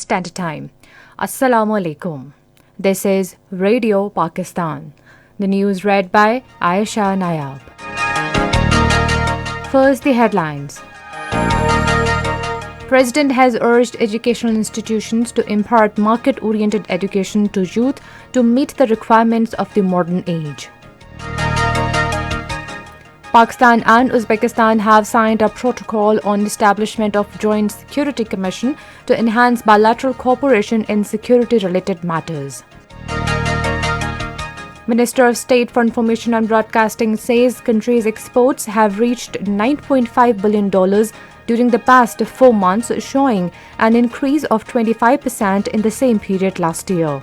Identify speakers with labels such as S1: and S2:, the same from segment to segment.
S1: Standard Time. Assalamu alaikum. This is Radio Pakistan. The news read by Ayesha Nayab. First, the headlines. President has urged educational institutions to impart market-oriented education to youth to meet the requirements of the modern age. Pakistan and Uzbekistan have signed a protocol on establishment of Joint Security Commission to enhance bilateral cooperation in security-related matters. Minister of State for Information and Broadcasting says country's exports have reached $9.5 billion during the past 4 months, showing an increase of 25% in the same period last year.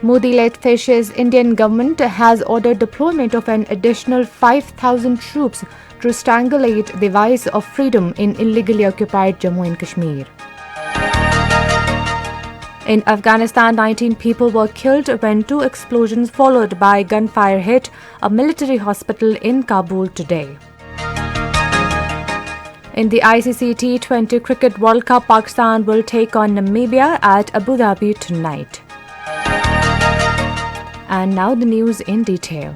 S1: Modi-led fascist Indian government has ordered deployment of an additional 5,000 troops to strangulate the voice of freedom in illegally occupied Jammu and Kashmir. In Afghanistan, 19 people were killed when 2 explosions followed by gunfire hit a military hospital in Kabul today. In the ICC T20 Cricket World Cup, Pakistan will take on Namibia at Abu Dhabi tonight. And now the news in detail.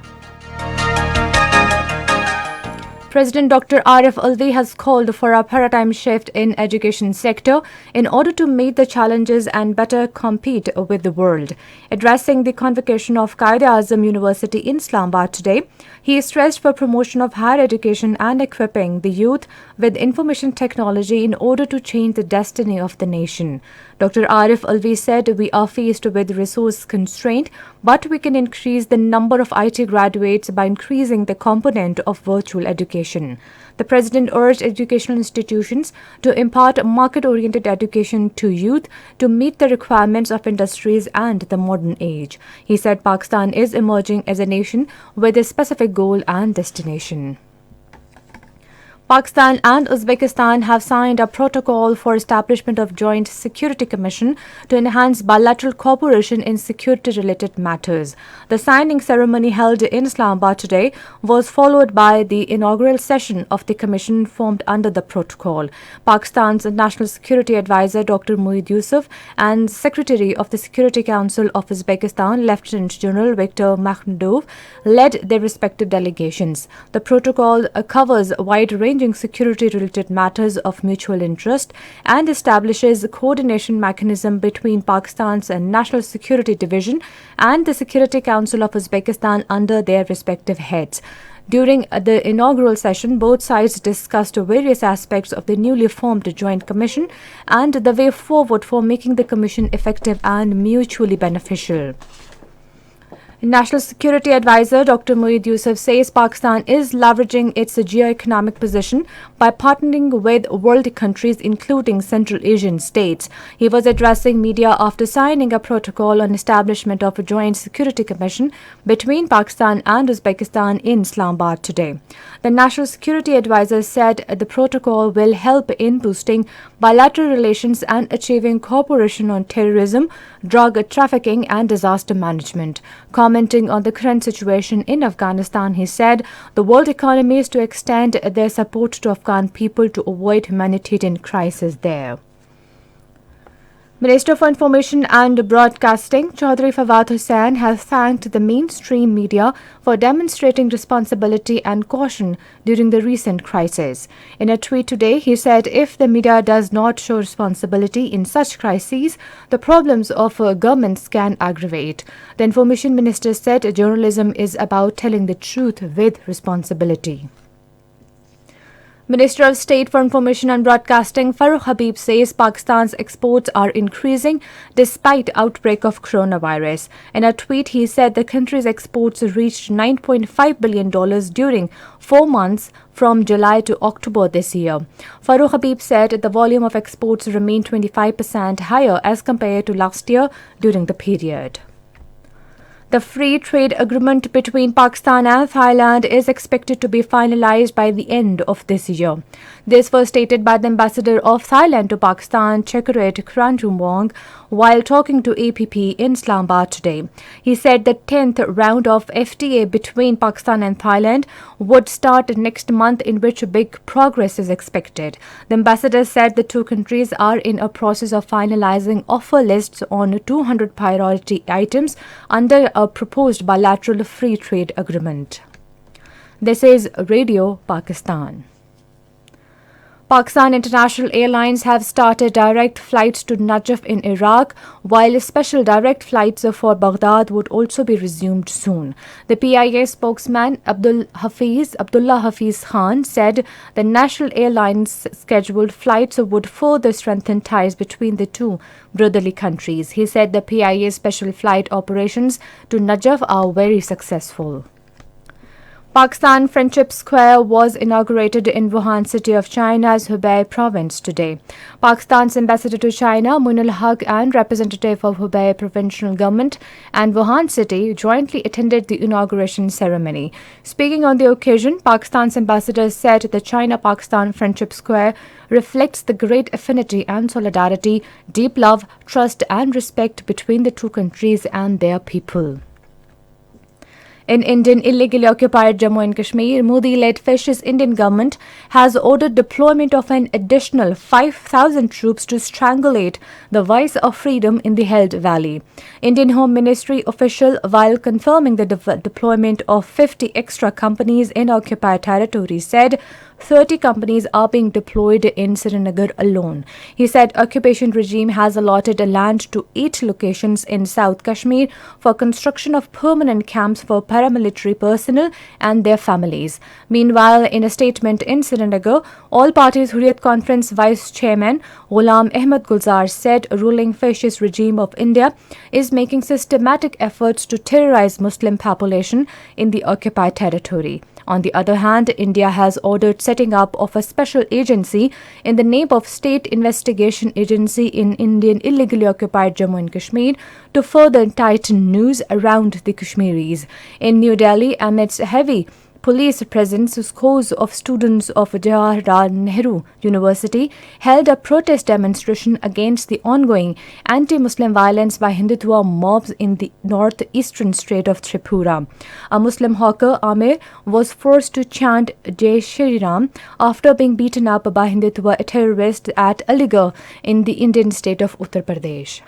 S1: President Dr. Arif Alvi has called for a paradigm shift in education sector in order to meet the challenges and better compete with the world. Addressing the convocation of Quaid-e-Azam University in Islamabad today, he stressed for promotion of higher education and equipping the youth with information technology in order to change the destiny of the nation. Dr. Arif Alvi said, "We are faced with resource constraint, but we can increase the number of IT graduates by increasing the component of virtual education." The president urged educational institutions to impart market-oriented education to youth to meet the requirements of industries and the modern age. He said Pakistan is emerging as a nation with a specific goal and destination. Pakistan and Uzbekistan have signed a protocol for establishment of Joint Security Commission to enhance bilateral cooperation in security-related matters. The signing ceremony held in Islamabad today was followed by the inaugural session of the commission formed under the protocol. Pakistan's National Security Advisor Dr. Moeed Yusuf and Secretary of the Security Council of Uzbekistan, Lieutenant General Viktor Makhmudov, led their respective delegations. The protocol covers a wide-ranging security-related matters of mutual interest and establishes a coordination mechanism between Pakistan's National Security Division and the Security Council of Uzbekistan under their respective heads. During the inaugural session, both sides discussed various aspects of the newly formed Joint Commission and the way forward for making the Commission effective and mutually beneficial. National Security Advisor Dr. Moeed Yusuf says Pakistan is leveraging its geo-economic position by partnering with world countries including Central Asian states. He was addressing media after signing a protocol on establishment of a Joint Security Commission between Pakistan and Uzbekistan in Islamabad today. The National Security Advisor said the protocol will help in boosting bilateral relations and achieving cooperation on terrorism, drug trafficking and disaster management. Commenting on the current situation in Afghanistan, he said the world economy is to extend their support to Afghan people to avoid humanitarian crisis there. Minister for Information and Broadcasting Chaudhry Fawad Hussain has thanked the mainstream media for demonstrating responsibility and caution during the recent crisis. In a tweet today, he said if the media does not show responsibility in such crises, the problems of governments can aggravate. The Information Minister said journalism is about telling the truth with responsibility. Minister of State for Information and Broadcasting Farooq Habib says Pakistan's exports are increasing despite outbreak of coronavirus. In a tweet, he said the country's exports reached $9.5 billion during 4 months from July to October this year. Farooq Habib said the volume of exports remained 25% higher as compared to last year during the period. The free trade agreement between Pakistan and Thailand is expected to be finalized by the end of this year. This was stated by the ambassador of Thailand to Pakistan, Chekaret Kranjumwong, while talking to APP in Islamabad today. He said the 10th round of FTA between Pakistan and Thailand would start next month, in which big progress is expected. The ambassador said the two countries are in a process of finalizing offer lists on 200 priority items under a proposed bilateral free trade agreement. This is Radio Pakistan. Pakistan International Airlines have started direct flights to Najaf in Iraq, while special direct flights for Baghdad would also be resumed soon. The PIA spokesman Abdullah Hafiz Khan said the national airlines scheduled flights would further strengthen ties between the two brotherly countries. He said the PIA special flight operations to Najaf are very successful. Pakistan Friendship Square was inaugurated in Wuhan city of China's Hubei province today. Pakistan's ambassador to China, Munal Haq, and representative of Hubei provincial government and Wuhan city jointly attended the inauguration ceremony. Speaking on the occasion, Pakistan's ambassador said the China-Pakistan Friendship Square reflects the great affinity and solidarity, deep love, trust and respect between the two countries and their people. In Indian illegally occupied Jammu and Kashmir, Modi-led fascist Indian government has ordered deployment of an additional 5,000 troops to strangulate the voice of freedom in the held valley. Indian Home Ministry official, while confirming the deployment of 50 extra companies in occupied territory, said 30 companies are being deployed in Srinagar alone. He said occupation regime has allotted land to 8 locations in South Kashmir for construction of permanent camps for paramilitary personnel and their families. Meanwhile, in a statement in Srinagar, All Parties Hurriyat Conference Vice Chairman Ghulam Ahmad Gulzar said a ruling fascist regime of India is making systematic efforts to terrorize Muslim population in the occupied territory. On the other hand, India has ordered setting up of a special agency in the name of State Investigation Agency in Indian illegally occupied Jammu and Kashmir to further tighten news around the Kashmiris. In New Delhi, amidst heavy police presence, scores of students of Jawaharlal Nehru University held a protest demonstration against the ongoing anti-Muslim violence by Hindutva mobs in the northeastern state of Tripura. A Muslim hawker, Amir, was forced to chant Jai Shri Ram after being beaten up by Hindutva terrorists at Aligarh in the Indian state of Uttar Pradesh.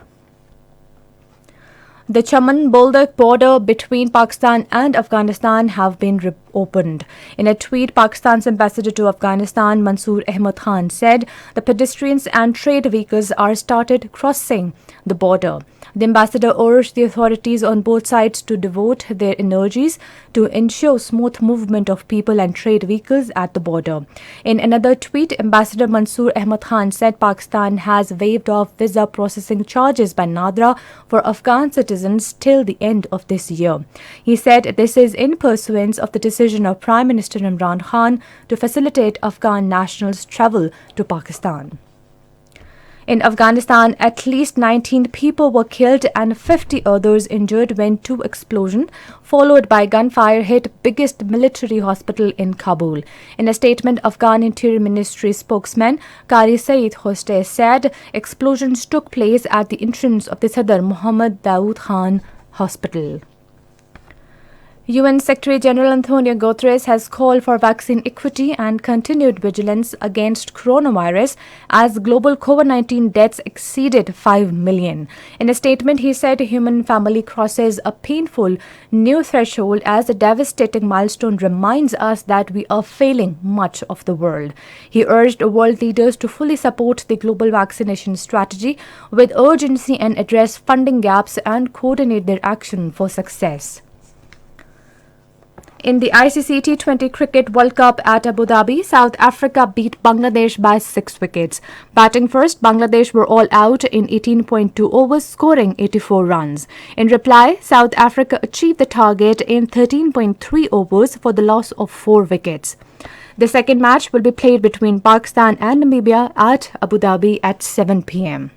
S1: The Chaman-Boldak border between Pakistan and Afghanistan have been reopened. In a tweet, Pakistan's ambassador to Afghanistan, Mansoor Ahmad Khan, said the pedestrians and trade vehicles are started crossing the border. The ambassador urged the authorities on both sides to devote their energies to ensure smooth movement of people and trade vehicles at the border. In another tweet, Ambassador Mansoor Ahmad Khan said Pakistan has waived off visa processing charges by Nadra for Afghan citizens till the end of this year. He said this is in pursuance of the decision of Prime Minister Imran Khan to facilitate Afghan nationals' travel to Pakistan. In Afghanistan, at least 19 people were killed and 50 others injured when 2 explosions, followed by gunfire, hit biggest military hospital in Kabul. In a statement, Afghan Interior Ministry spokesman Qari Saeed Khoste said explosions took place at the entrance of the Sadr Mohammad Dawood Khan Hospital. UN Secretary General Antonio Guterres has called for vaccine equity and continued vigilance against coronavirus as global COVID-19 deaths exceeded 5 million. In a statement, he said human family crosses a painful new threshold as a devastating milestone reminds us that we are failing much of the world. He urged world leaders to fully support the global vaccination strategy with urgency and address funding gaps and coordinate their action for success. In the ICC T20 Cricket World Cup at Abu Dhabi, South Africa beat Bangladesh by 6 wickets. Batting first, Bangladesh were all out in 18.2 overs, scoring 84 runs. In reply, South Africa achieved the target in 13.3 overs for the loss of 4 wickets. The second match will be played between Pakistan and Namibia at Abu Dhabi at 7 p.m.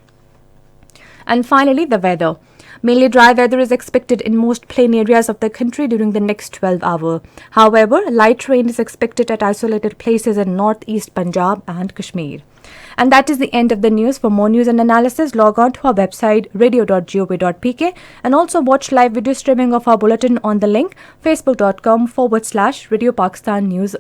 S1: And finally, the weather. Mainly dry weather is expected in most plain areas of the country during the next 12 hours. However, light rain is expected at isolated places in northeast Punjab and Kashmir. And that is the end of the news. For more news and analysis, log on to our website radio.gov.pk and also watch live video streaming of our bulletin on the link facebook.com/Radio Pakistan News.